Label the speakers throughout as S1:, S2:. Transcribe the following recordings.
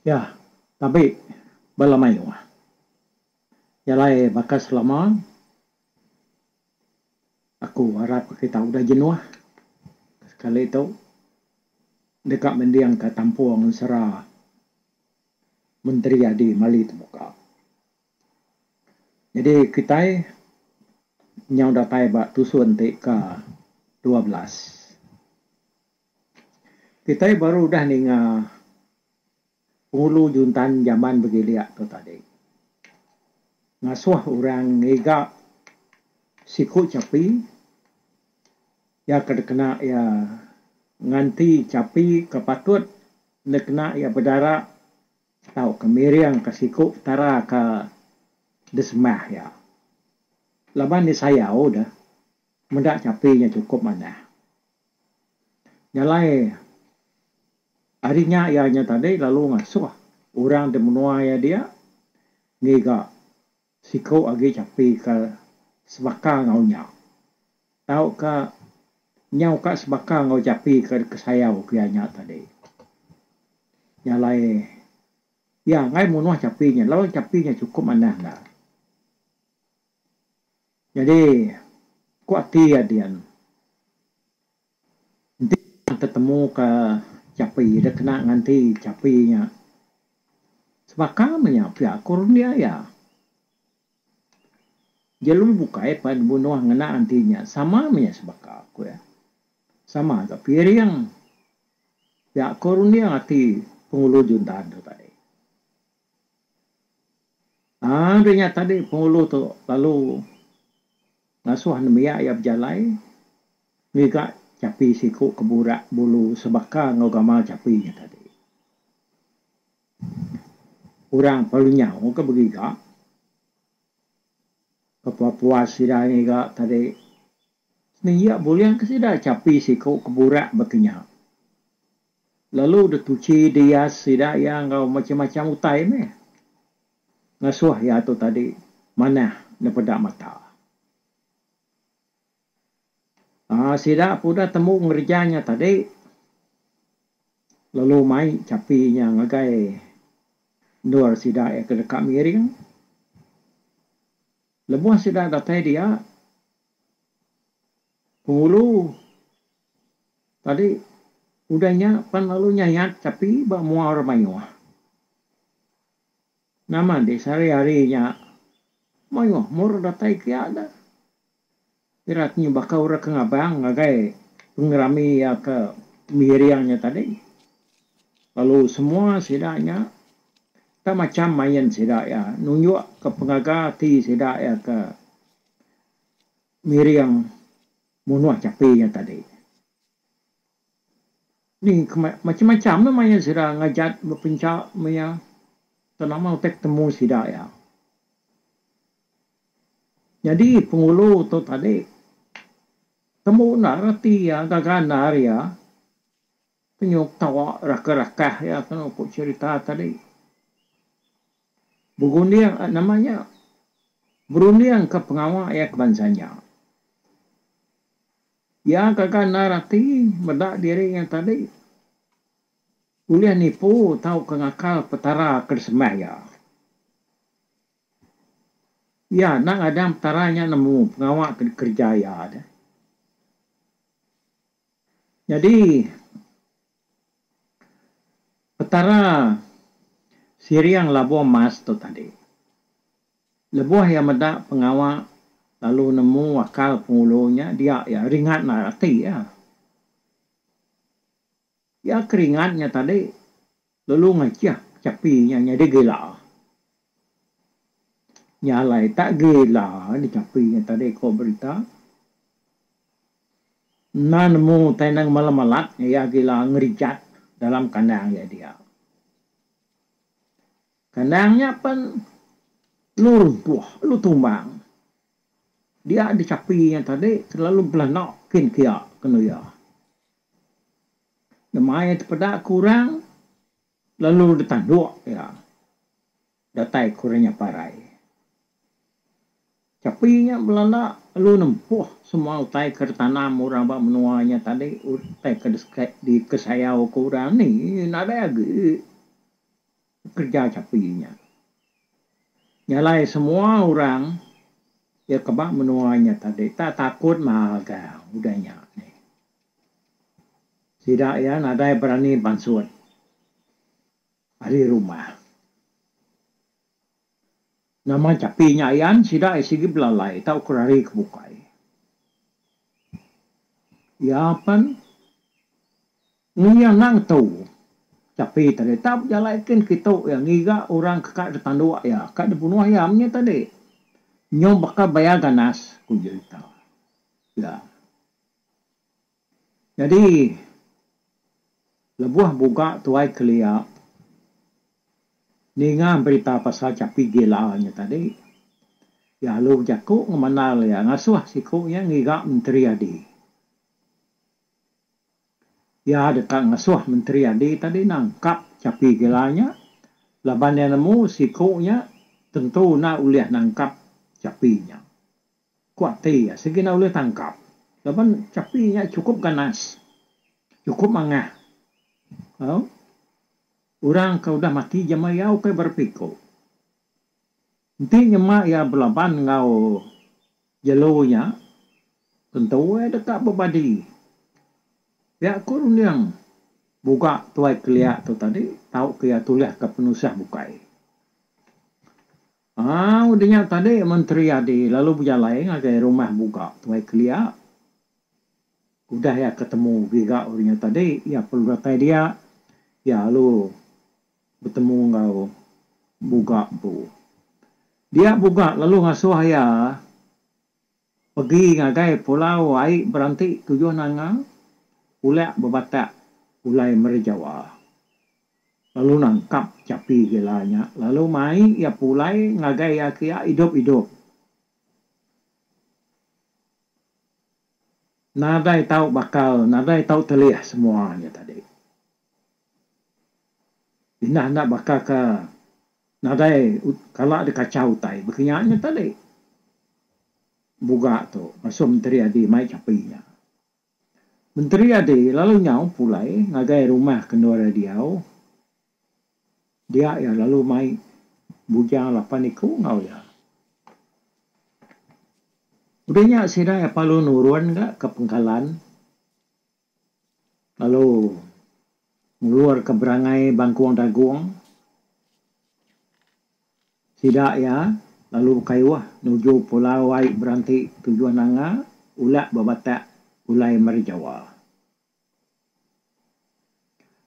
S1: Ya, tapi balamayo. Yalai bakas lama, aku harap kita udah jenuh. Sekali itu, dekat mendiang ke tampuang sera menteri adi mali terbuka. Jadi kita yang datai bak tusun ke 12. Kita baru dah ninga ulu juntan zaman begiliak tu tadi. Ngasuh orang ngega siku capi, ya kena ya nganti capi kepatut, kena ya berdarah tahu kemiriang ke siku tara ke desmah ya. Laban ni saya udah mendak capinya cukup mana. Nyalai harinya ianya tadi lalu ngasuh orang demenua ya dia ngega siku agi capi ke sebaka ngaunya. Tahu ke nyau ka sebaka ngau capi ke sayau kianya tadi. Nyalai ya ngai munuh capinya, lalu capinya cukup mana dah. Jadi kuat dia dia. Nanti ketemu ke capi, dia kena nganti capinya. Sebaka punya pihak kurun dia ya. Jalur buka pada bunuh ngena antinya sama punya sebaka aku ya. Sama tapi yang pihak kurun dia ngati pengulu juntaan tu tadi. Adanya tadi pengulu tu lalu ngasuh nemia ya berjalai. Mika capi siku keburak bulu sebaka ngau gamal capinya tadi. Orang palunya ke begiga. Kepuas sida ngiga tadi. Nia boleh ke sida capi siku keburak bekinya. Lalu detuci dia sida yang ngau macam-macam utai meh. Ngasuh ya tu tadi mana daripada mata. Sida pun temu ngerjanya tadi. Lalu mai capinya ngagai luar sida ke dekat miring. Lebuh sida datai dia. Pengulu tadi udahnya pan lalu nyayat capi bak mua orang mayuh. Nama di sehari-harinya mayuh mur datai kia ada. Iratnya bakal orang ke ngabang ngagai pengerami ya ke miriangnya tadi. Lalu semua sidanya tak macam main sidak ya. Nunjuk ke pengagati sidak ya ke miriang munuh capinya tadi. Ni macam-macam main sidak ngajat berpencak punya tanama utek temu sidak ya. Jadi pengulu tu tadi temu narati ya gaganar ya. Penyuk tawa rakah-rakah ya kena aku cerita tadi. Berundiang namanya berundiang ke pengawal ya kebangsanya. Ya kakak narati bedak diri yang tadi. Kuliah nipu tahu kengakal petara kersemah ya. Ya nak ada petaranya nemu pengawal kerja ya ada. Jadi petara siriang labuh emas tu tadi. Lebuh yang medak pengawal lalu nemu wakal pengulunya dia ya ringat narati ya. Ya keringatnya tadi lalu ngajak capinya jadi gila. Nyalai tak gila di capinya tadi kau berita. Na nemu tenang malam-malat ya gila ngerijat dalam kandang ya dia. Kandangnya pun lu runtuh, lu tumbang. Dia di capinya tadi terlalu belanak kin kia kena ya. Namanya pada kurang lalu ditanduk ya. Datai kurangnya parai. Capinya belanda lalu nempuh semua utai kertanam orang bak menuanya tadi utai di kesayau kurang ni nada lagi. kerja capinya. Nyalai semua orang ya kebak menuanya tadi tak takut maga udahnya nih. Tidak ya nadai berani bansuat hari rumah. Nama capinya yan tidak sigi belalai tak kurari kebukai. Ya pan ngiyang nang tahu capi tadi tak jalakan kita yang ngiga orang kekak ditandua ya kak dibunuh ayamnya tadi nyom bakal bayar ganas kujerita ya jadi lebuah buka tuai kelia ninga berita pasal capi gelanya tadi ya lu jaku ngemanal ya ngasuh siku yang ngiga menteri adi ya dekat ngasuh menteri adi tadi nangkap capi gelanya laban yang nemu sikunya tentu nak uliah nangkap capinya kuat ya segi nak uliah tangkap laban capinya cukup ganas cukup mangah oh? Orang kau dah mati jamayau kau berpikir nanti nyemak ya belaban ngau jelunya tentu dekat berbadi ya kurun yang buka tuai kelia tu tadi tahu kia tulis ke penusah bukai. Udahnya tadi menteri adi lalu berjalan ngagai rumah buka tuai kelia. Udah ya ketemu giga orangnya tadi ya perlu datai dia ya lalu bertemu ngau buka bu. Dia buka lalu ngasuh ya pergi ngagai pulau air berantik tujuan nangang ulak berbatak ulai merjawa. Lalu nangkap capi gelanya. Lalu mai ya pulai ngagai ya kia hidup-hidup. Nadai tahu bakal, nadai tahu telih semuanya tadi. Indah nak bakal ke nadai kalau ada kacau tai berkenyaknya tadi. Buka tu masuk menteri adi mai capinya. Menteri adi lalu nyau pulai ngagai rumah kendua diau. Dia ya lalu mai bujang lapan iku ngau ya. Udahnya sida ya palu nurun enggak ke Pengkalan. Lalu keluar ke Berangai Bangkuang Daguang. Sida ya lalu kaiwah nuju Pulau Wai Beranti tujuan nanga ulak babatak ulai merjawa.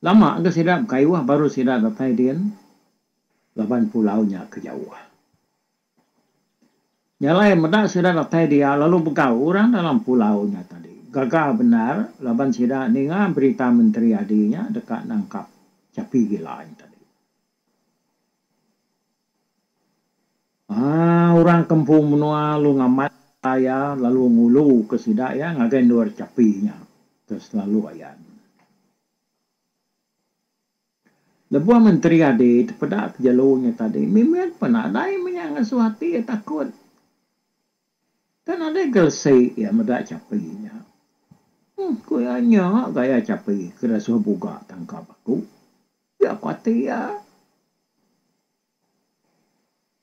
S1: Lama ke sidap kaiwah baru sidap datai dian laban pulaunya ke jauh. Nyalai medak sidap datai dia lalu bekau orang dalam pulaunya tadi. Gagal benar laban sidap ninga berita menteri adinya dekat nangkap capi gila tadi. Orang kampung menua lu ngamat saya lalu ngulu ke sidap ya ngagai luar capinya. Terus lalu ayan. Lebuah menteri adi pada jalurnya tadi. Mimet pernah ada yang menyangka suhati ya takut. Kan ada gelsai ya medak capinya. Kuyanya gaya capi kena suah buka tangkap aku. Ya kuati ya.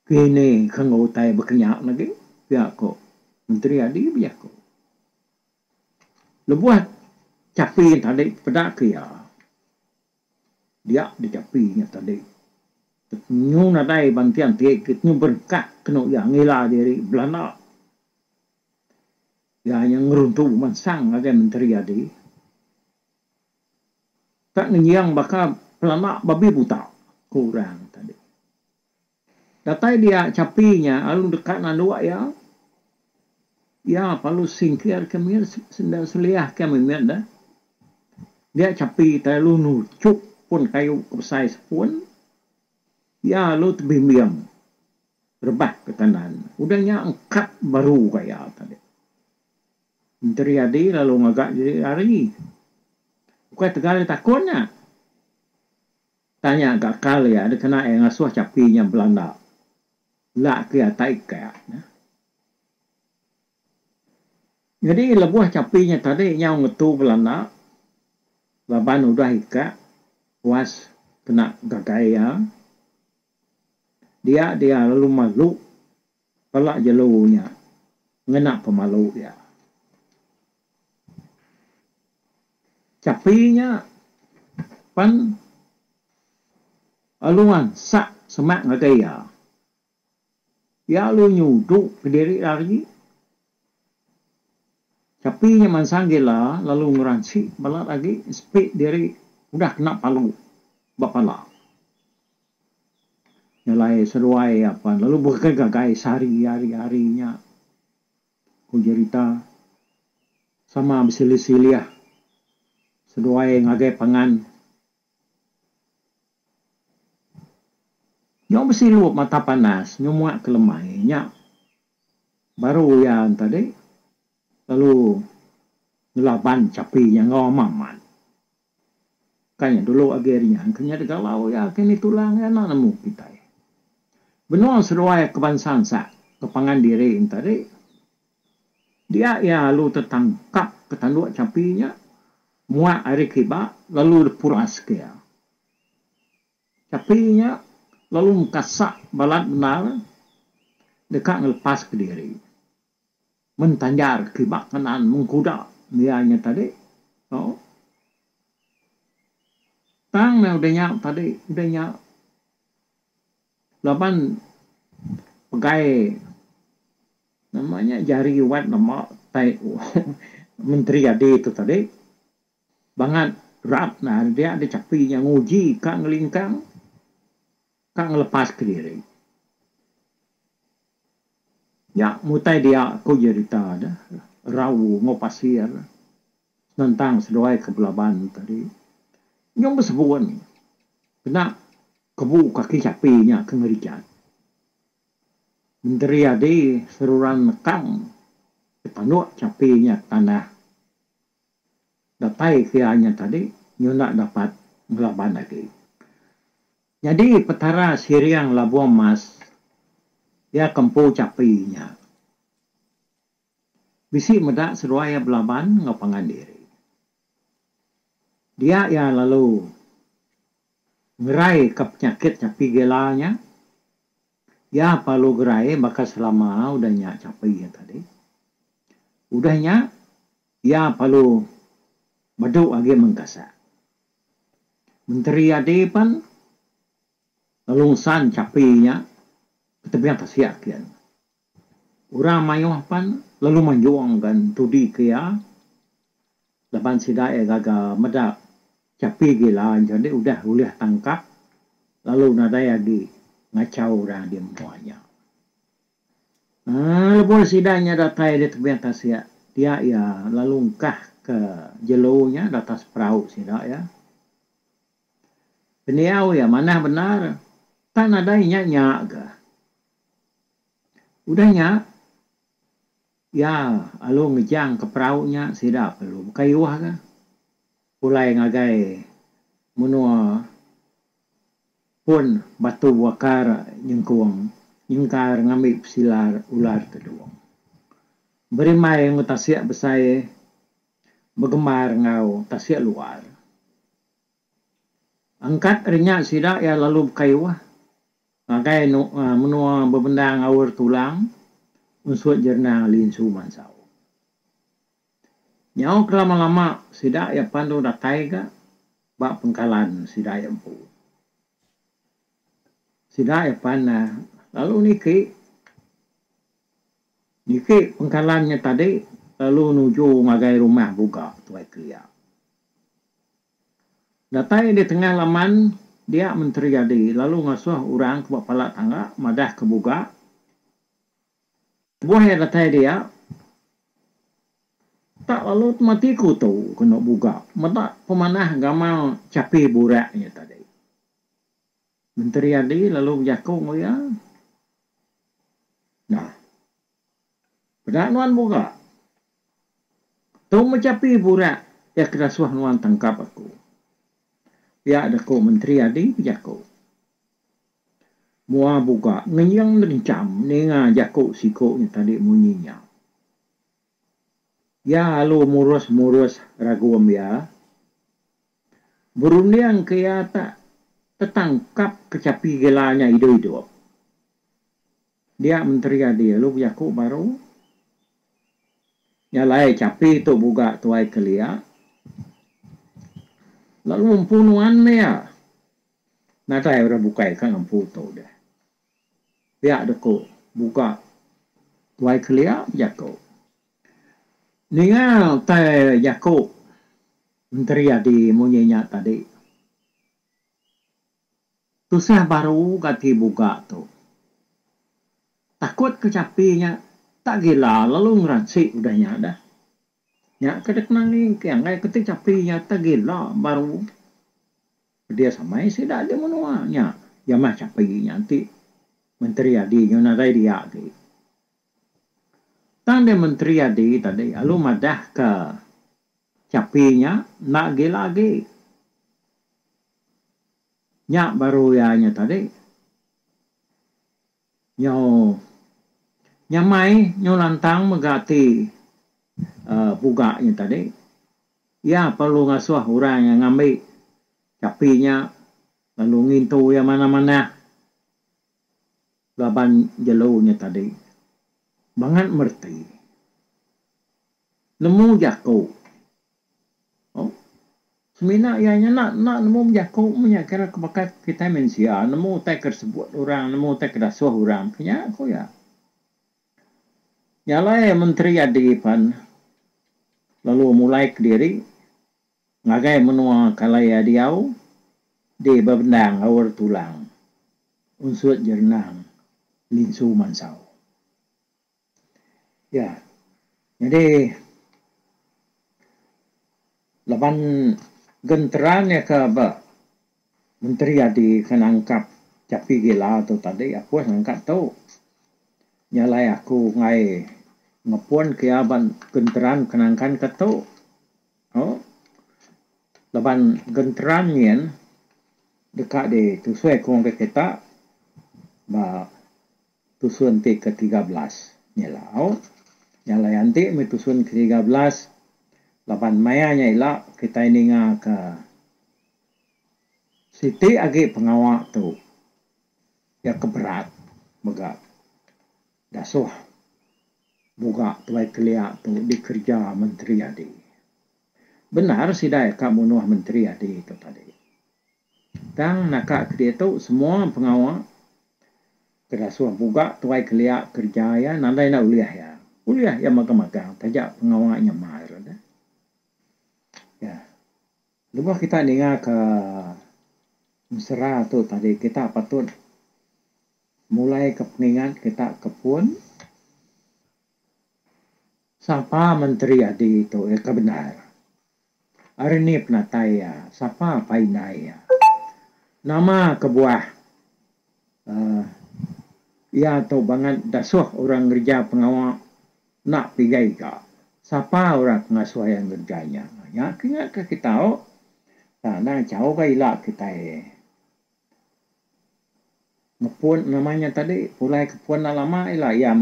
S1: Kini kengotai berkenyak lagi. Ya kok. Menteri adi biar kok. Lebuah capi tadi pada kia. Dia dicapinya tadi. Nyu nadai bantian tiik nyu berkah kena yang ngila dari Belanda. Ya yang ngeruntuh mansang ada menteri adi. Tak ngiang bakal Belanda babi buta kurang tadi. Datai dia capinya alun dekat nandua ya. Ya palu singkir kemir sendal seliah kemir dah. Dia capi terlalu nucuk pun kayu besai pun ya lu terbimbiam rebah ke kanan udahnya angkat baru kayak tadi menteri adi lalu ngagak jadi hari bukan tegal takutnya tanya agak kali ya ada kena yang ngasuh capinya Belanda lah kia taik kayak jadi lebuah capinya tadi nyau ngetu Belanda laban udah ikat puas kena gagaya dia lalu malu pelak jelunya ngena pemalu ya. Capinya pan aluan sak semak ngagaya. Ya lu nyuduk ke diri lagi. Capinya mansanggila lalu ngeransi balat lagi speed diri udah kena palu bapala. Nyalai seruai apa lalu bukan gagai sehari hari-harinya ku cerita sama bersilih-silih seruai ngagai pangan. Nyom besi luap mata panas, nyom kelemahnya. Baru yang tadi, lalu ngelaban capinya ngomaman. Kayaknya dulu akhirnya, kayaknya degalau ya, kini tulangnya nanamu kita. Benar seruai kebangsaan sa, kepangan diri tadi. Dia ya lalu tertangkap ketanduk capinya, muak hari kiba, lalu puras kaya. Capinya lalu mengkasak balat benar dekat ngelepas ke diri. Mentanjar kibak kanan mengkuda dianya tadi. Oh. Tang na udahnya tadi udahnya lapan pegai namanya jari wat nama tai menteri ade itu tadi banget rat nah dia ada capinya nguji kang ngelingkang kang ngelepas ke diri. Ya, mutai dia ko cerita ada rawu ngopasir tentang sedoai kebelaban tadi. Nyom bersebuan kena kebu kaki capinya ke ngerijan. Menteri ade seruran nekam ketanduk capinya tanah. Datai kianya tadi nyona dapat ngelaban lagi. Jadi petara Siriang Labuan Mas ya kempu capinya. Bisi medak seruaya belaban ngapangan diri. Dia ya lalu ngerai ke penyakit capi gelanya. Ya palu gerai maka selama udahnya capi ya tadi. Udahnya ya palu baduk lagi mengkasak. Menteri ade pan lalungsan capinya ketepian tasiak kian. Urang mayuh pan lalu menjuangkan tudi kia. Laban sidai gaga medak capi gila jadi udah boleh tangkap. Lalu nadai lagi ngacau orang dia semuanya. Lepas sidainya datai di tepian tasiak. Dia ya lalu ngkah ke jelunya datas perahu sidak ya. Beniau ya mana benar. Tak nadai nyak-nyak ke. Udahnya, ya, lalu ngejang ke perahunya, sidak perlu. Kayuah ke. Pulai ngagai menua pun batu wakar nyengkuang. Nyengkar ngambil silar ular kedua. Berimai yang tasiak besai, bergemar ngau tasiak luar. Angkat rinyak sidak ya lalu kayuah. Ngagai menua berbendang awur tulang, unsur jernang linsu mansau. Nyau kelama-lama sidak ya pandu datai ka, bak pengkalan sidak ya empu. Sidak ya panah, lalu niki pengkalannya tadi, lalu nuju ngagai rumah buka tuai kriya. Datai di tengah laman, dia menteri jadi lalu ngasuh orang ke kepala tangga madah kebuka buah ya datai dia tak lalu matiku tu kena buka mata pemanah gamal capi buraknya tadi menteri jadi lalu jakung ya nah pada nuan buka tu mencapi burak ya kerasuh nuan tangkap aku ya ada ko menteri adi jako. Mua buka ngenyang nencam nenga jako siko ni tadi munyinya. Ya lalu murus raguam ya. Berundang kaya tak tertangkap kecapi gelanya hidup. dia menteri adi lu yaku baru nyalai capi tu buka tuai kelia lalu mempunuan ya nata ora bukai kan ampu tu deh dia deko buka tuai kelia yaku ninga tai yaku menteri adi munyenya tadi tusah baru kati buka tu takut kecapinya tak gila lalu ngeransi udahnya ada ya kedek nanging yang kayak ketik capinya tak gila baru dia sama sih dah ada menuanya ya mah capinya nanti menteri adi nyona tadi dia di tanda menteri adi tadi lalu madah ke capinya nak gila lagi nyak baru ya nya tadi nyo nyamai nyo lantang megati buganya tadi ya perlu ngasuh orang yang ngambil capinya lalu ngintu ya mana-mana laban jelunya tadi banget merti nemu jaku oh semina ianya nak nemu jaku menyakira kebakat kita mensia nemu tak tersebut orang nemu tak kedasuh orang punya aku ya nyalai menteri adipan lalu mulai ke diri ngagai menua kalaya diau di babendang awar tulang unsur jernang linsu mansau ya jadi laban genteran ya ke ba menteri adi kanangkap capi gila tu tadi aku angkat tu nyalai aku ngai ngepon kiaban genteran kenangkan ketu oh laban genteran yen dekat di tusuai kong ke kita ba tusun ti ke-13 nyelau nyalai anti mi tusun ke-13 laban mayanya ila kita ini nga ke siti agi pengawak tu ya keberat megak dasuh buka tuai kelia tu dikerja menteri adi benar sidai kak bunuh menteri adi itu tadi tang nakak dia tu semua pengawak kedasuh buka tuai kelia kerja ya nandai na uliah ya magang-magang tajak pengawaknya mahir dah ya lepas kita dengar ke mesra tu tadi kita patut mulai ke pengingat kita kepun siapa menteri adi itu ya kebenar hari ini penataya siapa painaya nama kebuah ya atau banget dasuh orang kerja pengawal nak pigai ka siapa orang pengasuh yang kerjanya ya kena ke kita nah jauh ke ilak kita ngepun namanya tadi mulai kepun lama ilah ya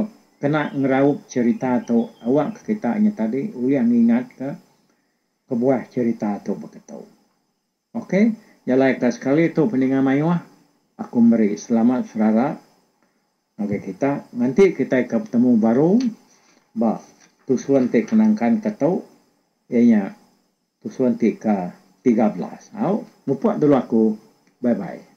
S1: kena ngeraup cerita tu awak ke kita nya tadi yang ingat ke kebuah cerita tu begitu okey jalai ke sekali tu peningan mayuah aku beri selamat serara okey kita nanti kita ketemu baru ba tusuan te kenangkan ketau ianya tusuan te ke 13 au mupuak dulu aku bye bye